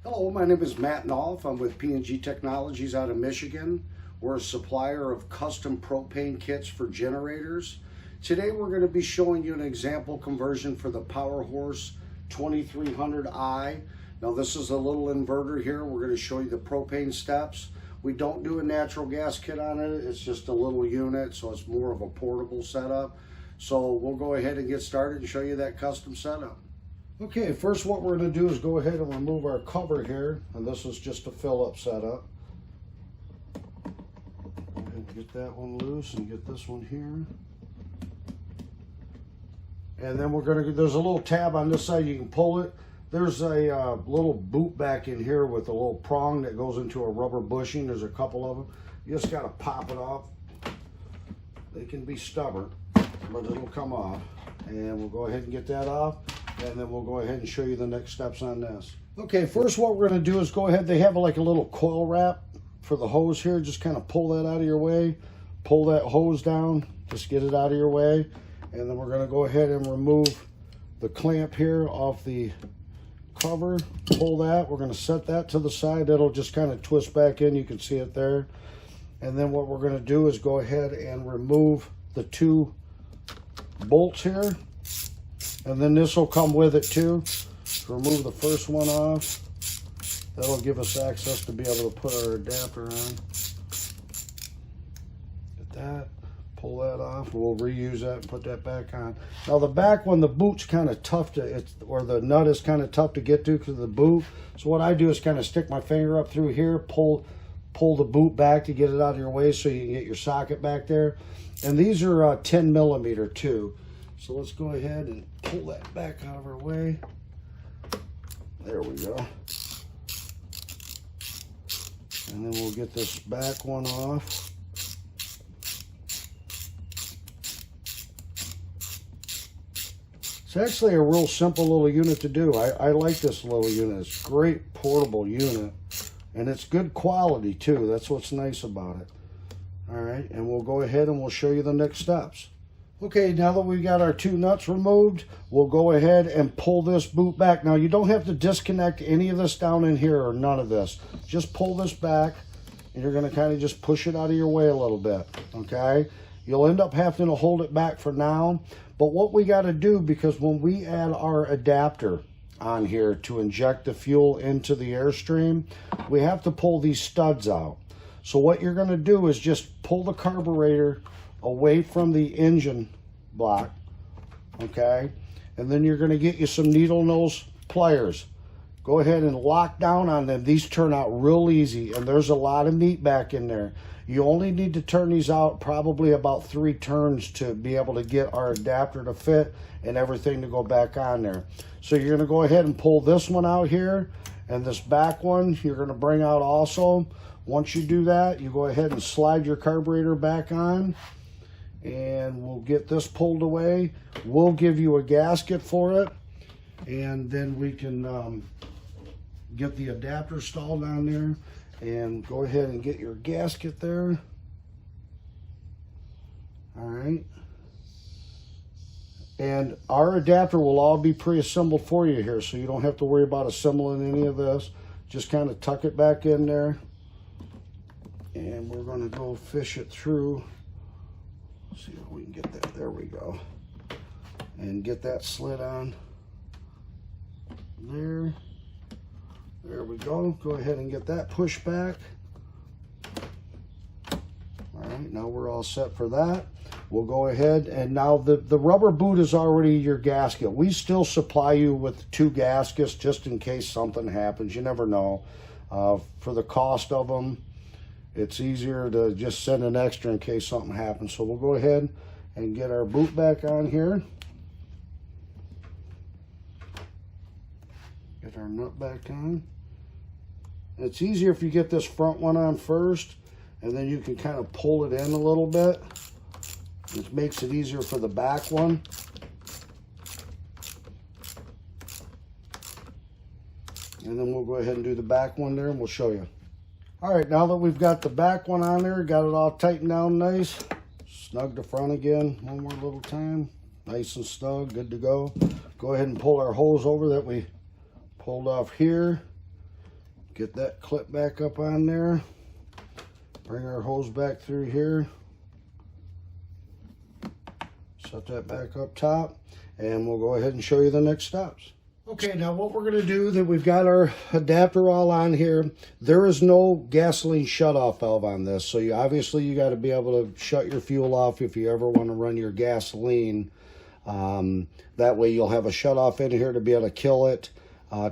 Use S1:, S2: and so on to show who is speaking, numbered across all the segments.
S1: Hello, my name is Matt Nolf. I'm with PNG Technologies out of Michigan. We're a supplier of custom propane kits for generators. Today we're going to be showing you an example conversion for the Powerhorse 2300i. Now this is a little inverter here. We're going to show you the propane steps. We don't do a natural gas kit on it. It's just a little unit, so it's more of a portable setup. So we'll go ahead and get started and show you that custom setup. Okay, first what we're going to do is go ahead and remove our cover here, and this is just a fill-up setup. Go ahead and get that one loose and get this one here. And then we're going to, there's a little tab on this side, you can pull it. There's a little boot back in here with a little prong that goes into a rubber bushing. There's a couple of them. You just got to pop it off. They can be stubborn, but it'll come off. And we'll go ahead and get that off. And then we'll go ahead and show you the next steps on this. Okay, first what we're going to do is go ahead, they have like a little coil wrap for the hose here. Just kind of pull that out of your way. Pull that hose down, just get it out of your way. And then we're going to go ahead and remove the clamp here off the cover. Pull that, we're going to set that to the side. That'll just kind of twist back in, you can see it there. And then what we're going to do is go ahead and remove the two bolts here. And then this will come with it too. Remove the first one off. That'll give us access to be able to put our adapter on. Get that. Pull that off. We'll reuse that and put that back on. Now the back one, the boot's kind of tough to, or the nut is kind of tough to get to because of the boot. So what I do is kind of stick my finger up through here, pull the boot back to get it out of your way so you can get your socket back there. And these are 10 millimeter too. So let's go ahead and pull that back out of our way. There we go. And then we'll get this back one off. It's actually a real simple little unit to do. I like this little unit. It's a great portable unit. And it's good quality too. That's what's nice about it. All right, and we'll go ahead and we'll show you the next steps. Okay, now that we've got our two nuts removed, we'll go ahead and pull this boot back. Now, you don't have to disconnect any of this down in here or none of this. Just pull this back, and you're going to kind of just push it out of your way a little bit, okay? You'll end up having to hold it back for now, but what we got to do, because when we add our adapter on here to inject the fuel into the airstream, we have to pull these studs out. So what you're going to do is just pull the carburetor away from the engine block, okay? And then you're going to get you some needle nose pliers. Go ahead and lock down on them. These turn out real easy, and there's a lot of meat back in there. You only need to turn these out probably about 3 turns to be able to get our adapter to fit and everything to go back on there. So you're going to go ahead and pull this one out here, and this back one you're going to bring out also. Once you do that, you go ahead and slide your carburetor back on, and we'll get this pulled away. We'll give you a gasket for it, and then we can get the adapter installed on there. And go ahead and get your gasket there. All right. And our adapter will all be pre-assembled for you here, so you don't have to worry about assembling any of this. Just kind of tuck it back in there. And we're going to go fish it through. See if we can get that. There we go. And get that slid on there. There we go. Go ahead and get that pushed back. All right, now we're all set for that. We'll go ahead, and now the rubber boot is already your gasket. We still supply you with 2 gaskets just in case something happens. You never know. For the cost of them, it's easier to just send an extra in case something happens. So we'll go ahead and get our boot back on here. Get our nut back on. It's easier if you get this front one on first, and then you can kind of pull it in a little bit. It makes it easier for the back one. And then we'll go ahead and do the back one there, and we'll show you. All right, now that we've got the back one on there, got it all tightened down nice, snug the front again one more little time. Nice and snug, good to go. Go ahead and pull our hose over that we pulled off here. Get that clip back up on there. Bring our hose back through here. Set that back up top, and we'll go ahead and show you the next steps. Okay, now what we're going to do, that we've got our adapter all on here. There is no gasoline shutoff valve on this, so you got to be able to shut your fuel off if you ever want to run your gasoline. That way you'll have a shutoff in here to be able to kill it,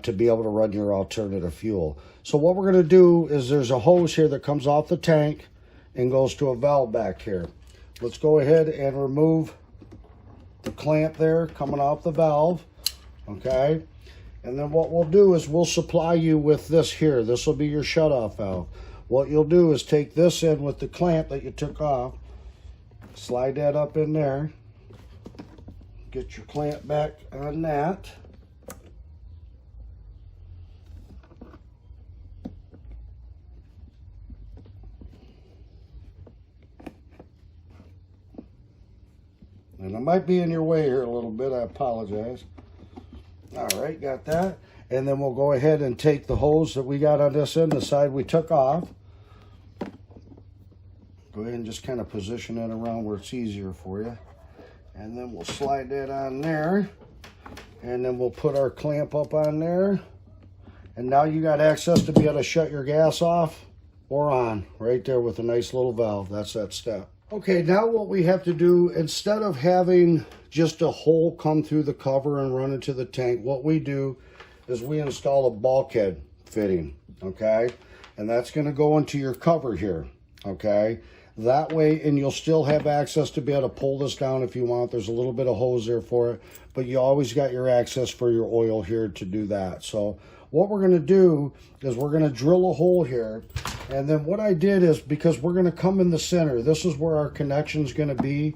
S1: to be able to run your alternative fuel. So what we're going to do is there's a hose here that comes off the tank and goes to a valve back here. Let's go ahead and remove the clamp there coming off the valve. Okay, and then what we'll do is we'll supply you with this here. This will be your shutoff valve. What you'll do is take this in with the clamp that you took off, slide that up in there, get your clamp back on that. And I might be in your way here a little bit, I apologize. All right, got that. And then we'll go ahead and take the hose that we got on this end, the side we took off. Go ahead and just kind of position it around where it's easier for you. And then we'll slide that on there. And then we'll put our clamp up on there. And now you got access to be able to shut your gas off or on right there with a nice little valve. That's that step. Okay, now what we have to do, instead of having just a hole come through the cover and run into the tank, what we do is we install a bulkhead fitting, okay? And that's going to go into your cover here, okay? That way, and you'll still have access to be able to pull this down if you want. There's a little bit of hose there for it, but you always got your access for your oil here to do that. So what we're going to do is we're going to drill a hole here. And then what I did is, because we're going to come in the center, this is where our connection is going to be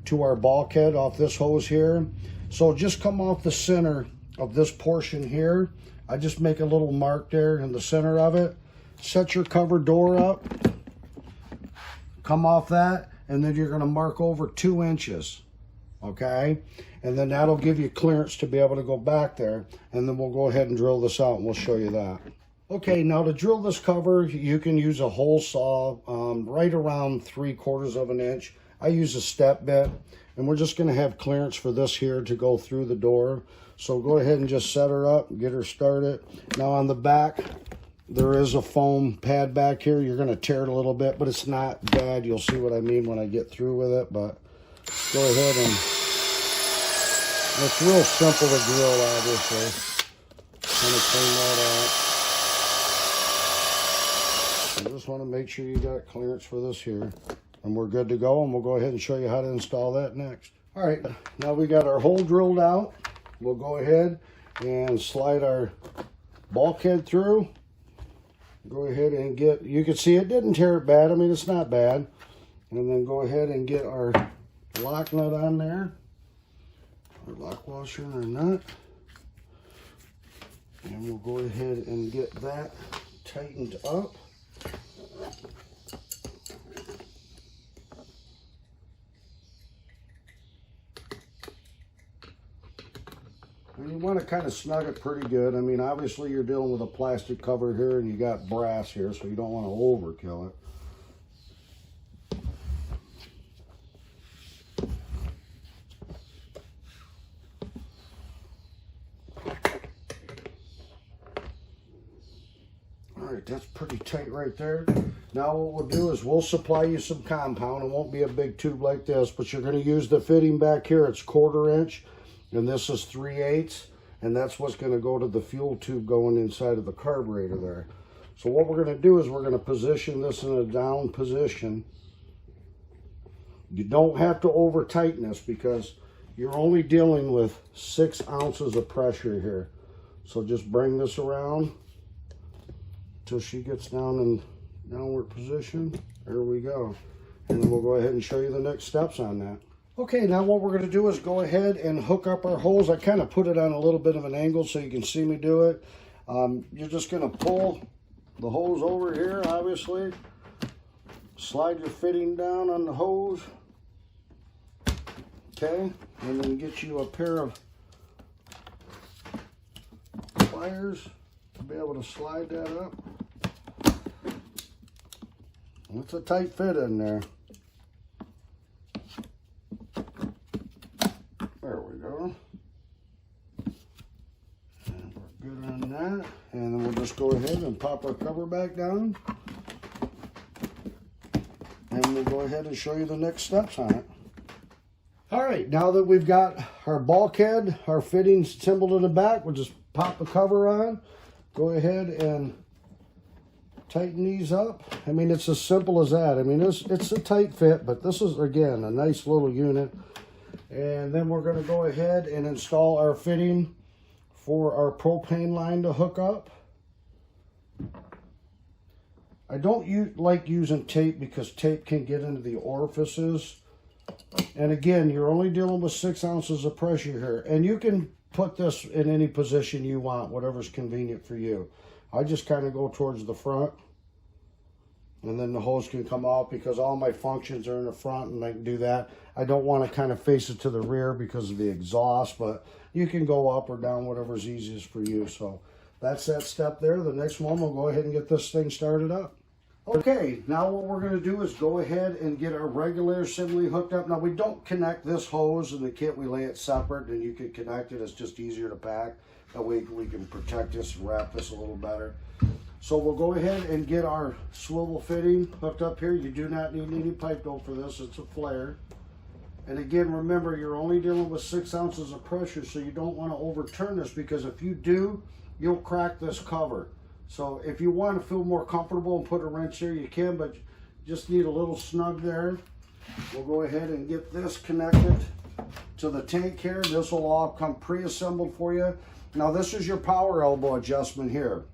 S1: to our bulkhead off this hose here. So just come off the center of this portion here. I just make a little mark there in the center of it. Set your cover door up. Come off that, and then you're going to mark over 2 inches. Okay? And then that'll give you clearance to be able to go back there. And then we'll go ahead and drill this out, and we'll show you that. Okay, now to drill this cover, you can use a hole saw right around 3/4 of an inch. I use a step bit, and we're just going to have clearance for this here to go through the door. So go ahead and just set her up, get her started. Now on the back, there is a foam pad back here. You're going to tear it a little bit, but it's not bad. You'll see what I mean when I get through with it. But go ahead and it's real simple to drill, obviously. Kind of clean that out. I just want to make sure you got clearance for this here. And we're good to go, and we'll go ahead and show you how to install that next. All right, now we got our hole drilled out. We'll go ahead and slide our bulkhead through. Go ahead and get, you can see it didn't tear it bad. I mean, it's not bad. And then go ahead and get our lock nut on there. Our lock washer or nut. And we'll go ahead and get that tightened up. And you want to kind of snug it pretty good. I mean, obviously you're dealing with a plastic cover here, and you got brass here, so you don't want to overkill it. All right, that's pretty tight right there. Now what we'll do is we'll supply you some compound. It won't be a big tube like this, but you're going to use the fitting back here. It's 1/4 inch. And this is 3/8, and that's what's going to go to the fuel tube going inside of the carburetor there. So what we're going to do is we're going to position this in a down position. You don't have to over tighten this because you're only dealing with 6 ounces of pressure here. So just bring this around until she gets down in downward position. There we go. And then we'll go ahead and show you the next steps on that. Okay, now what we're going to do is go ahead and hook up our hose. I kind of put it on a little bit of an angle so you can see me do it. You're just going to pull the hose over here, obviously. Slide your fitting down on the hose. Okay, and then get you a pair of pliers to be able to slide that up. It's a tight fit in there. There we go. And we're good on that. And then we'll just go ahead and pop our cover back down. And we'll go ahead and show you the next steps on it. All right, now that we've got our bulkhead, our fittings assembled in the back, we'll just pop the cover on. Go ahead and tighten these up. I mean, it's as simple as that. I mean, it's a tight fit, but this is, again, a nice little unit. And then we're going to go ahead and install our fitting for our propane line to hook up. I don't like using tape because tape can get into the orifices. And again, you're only dealing with 6 ounces of pressure here. And you can put this in any position you want, whatever's convenient for you. I just kind of go towards the front. And then the hose can come out because all my functions are in the front and I can do that. I don't want to kind of face it to the rear because of the exhaust, but you can go up or down, whatever's easiest for you. So that's that step there. The next one, we'll go ahead and get this thing started up. Okay, now what we're going to do is go ahead and get our regulator assembly hooked up. Now we don't connect this hose in the kit, we lay it separate and you can connect it. It's just easier to pack. That way we can protect this and wrap this a little better. So we'll go ahead and get our swivel fitting hooked up here. You do not need any pipe dope for this, it's a flare. And again, remember, you're only dealing with 6 ounces of pressure, so you don't want to overturn this because if you do, you'll crack this cover. So if you want to feel more comfortable and put a wrench here, you can, but just need a little snug there. We'll go ahead and get this connected to the tank here. This will all come pre-assembled for you. Now this is your power elbow adjustment here.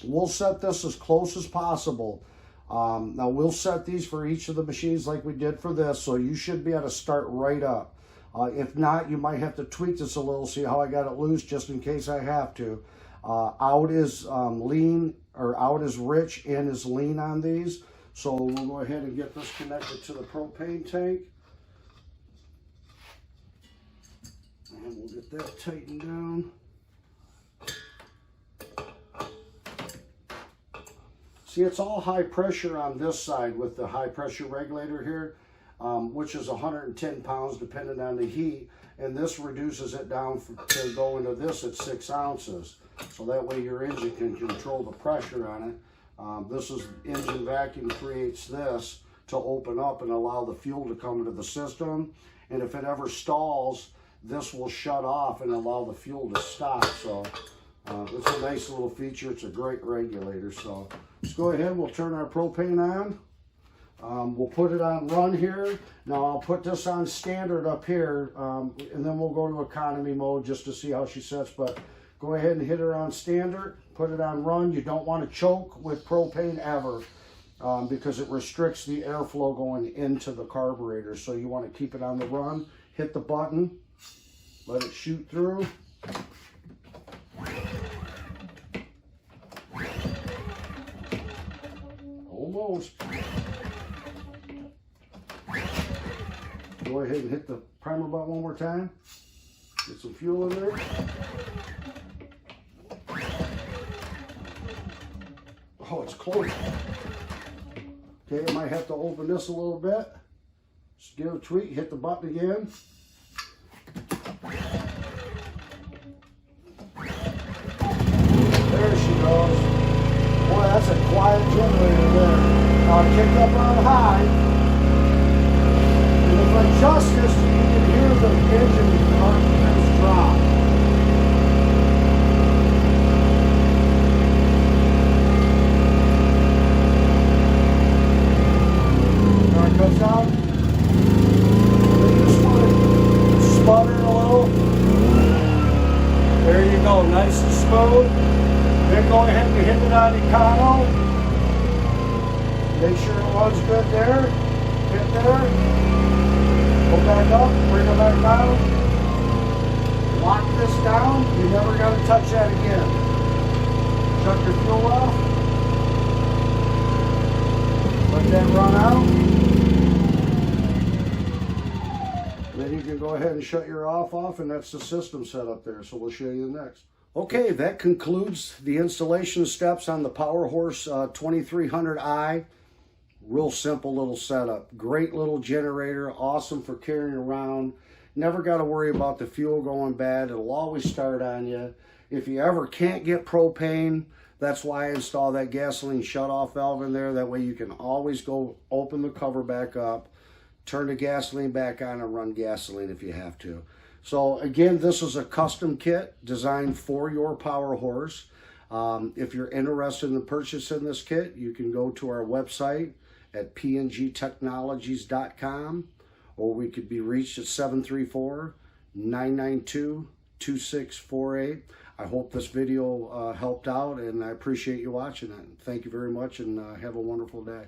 S1: We'll set this as close as possible. Now we'll set these for each of the machines like we did for this, so you should be able to start right up. If not, you might have to tweak this a little, see how I got it loose, just in case I have to. Out is lean, or out is rich, in is lean on these. So we'll go ahead and get this connected to the propane tank. And we'll get that tightened down. See, it's all high pressure on this side with the high pressure regulator here, which is 110 pounds depending on the heat. And this reduces it down to go into this at 6 ounces. So that way your engine can control the pressure on it. This is engine vacuum creates this to open up and allow the fuel to come into the system. And if it ever stalls, this will shut off and allow the fuel to stop. So it's a nice little feature. It's a great regulator. So let's go ahead. We'll turn our propane on. We'll put it on run here. Now I'll put this on standard up here, and then we'll go to economy mode just to see how she sets. But go ahead and hit her on standard. Put it on run. You don't want to choke with propane ever because it restricts the airflow going into the carburetor. So you want to keep it on the run. Hit the button. Let it shoot through. Almost. Go ahead and hit the primer button one more time. Get some fuel in there. Oh, it's close. Okay, I might have to open this a little bit. Just give it a tweak, hit the button again. There she goes. Boy, that's a quiet generator there. Now kick up on high. And if I adjust this, you can hear the engine carburetors drop. Now it comes out. Just want to sputter a little. There you go, nice and smooth. Then go ahead and hit it on econo. Make sure it runs good there. Hit there. Go back up, bring it back down. Lock this down. You never got to touch that again. Shut your fuel off. Let that run out. Then you can go ahead and shut your off, and that's the system set up there. So we'll show you next. Okay, that concludes the installation steps on the Powerhorse 2300i. Real simple little setup. Great little generator, awesome for carrying around. Never got to worry about the fuel going bad. It'll always start on you. If you ever can't get propane, that's why I installed that gasoline shutoff valve in there. That way you can always go open the cover back up, turn the gasoline back on, and run gasoline if you have to. So again, this is a custom kit designed for your Powerhorse. If you're interested in purchasing this kit, you can go to our website at pngtechnologies.com, or we could be reached at 734-992-2648. I hope this video helped out, and I appreciate you watching it. Thank you very much, and have a wonderful day.